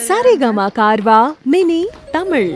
Saregama Carvaan mini Tamil.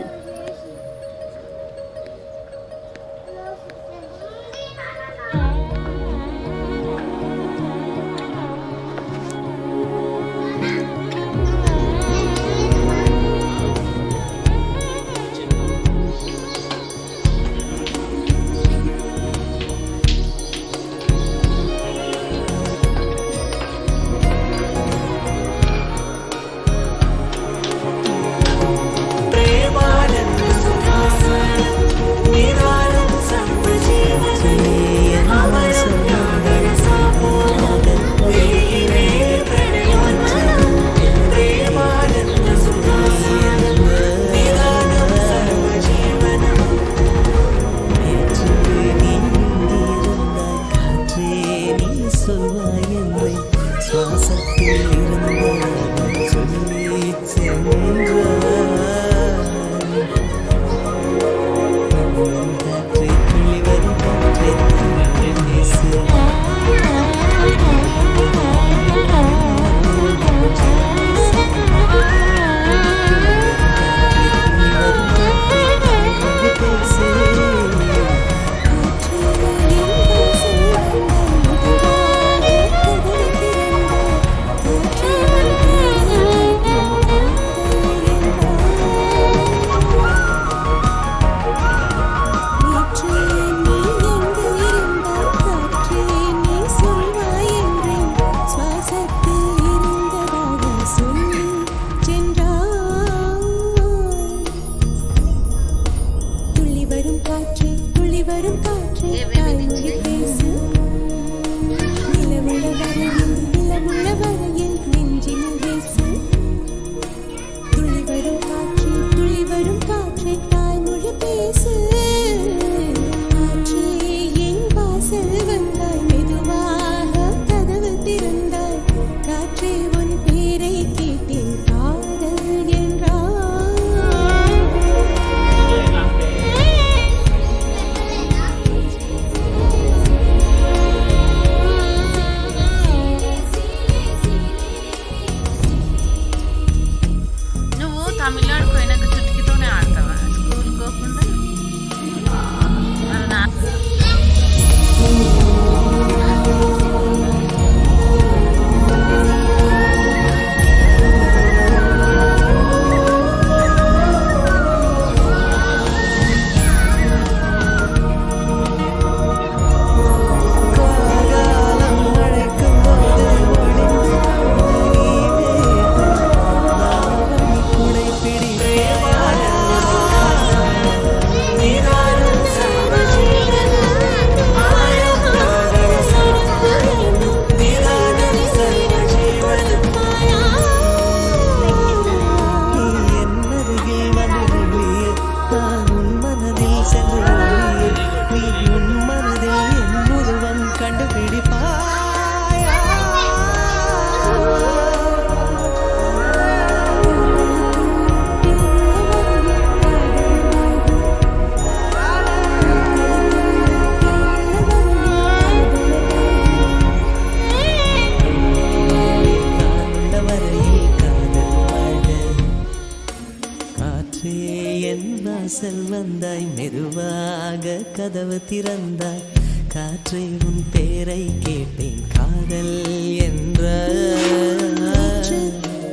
வந்தாய் மெதுவாக கதவு திறந்தாய் காற்றை உன் பேரை கேட்டேன் காதல் என்ற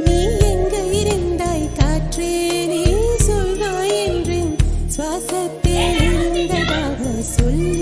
நீ எங்க இருந்தாய் காற்றே நீ சொல்வாய் என்றேன் சுவாசத்தில் இருந்ததாக சொல்லி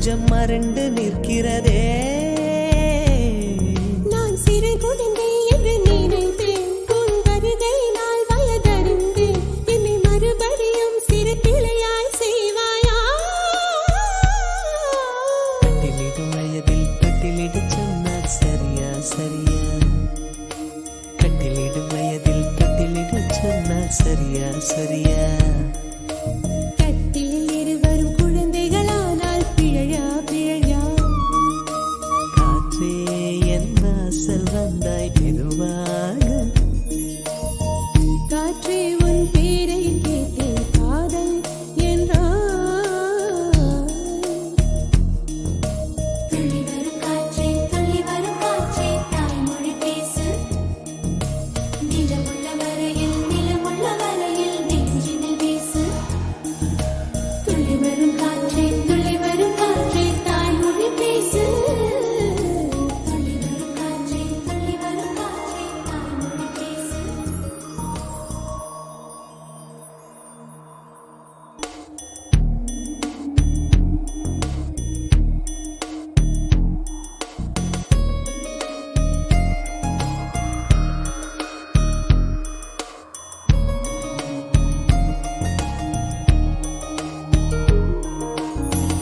நெஞ்சம் மறண்டு நிற்கிறதே. நான் சிறு குழந்தை என்று நினைத்தேன், உன் வருகையினால் வயதறிந்தேன். என்னை மறுபடியும் சிறு பிள்ளையாய் செய்வாயா? கட்டிலிடும் வயதில் கட்டிலிடச் சொன்னார் சரியா சரியா. கட்டிலிடும் வயதில் கட்டிலிடச் சொன்னார் சரியா சரியா. கட்டிலில் இருவரும் குழந்தைகளானால் பிழையா பிழையா? காற்றே என் வாசல் வந்தாய் மெதுவாக. காற்றே உன் பேரை கேட்டேன் காதல் என்றாய். துள்ளி வரும் காற்றே தாய்மொழி பேசு. நிலமுள்ள வரையில் நெஞ்சினில் வீசு. துள்ளி வரும் காற்றே தாய்மொழி பேசு. துள்ளி வரும் காற்றே தாய்மொழி பேசு.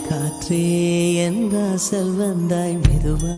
காற்றே என் வாசல் வந்தாய் மெதுவா.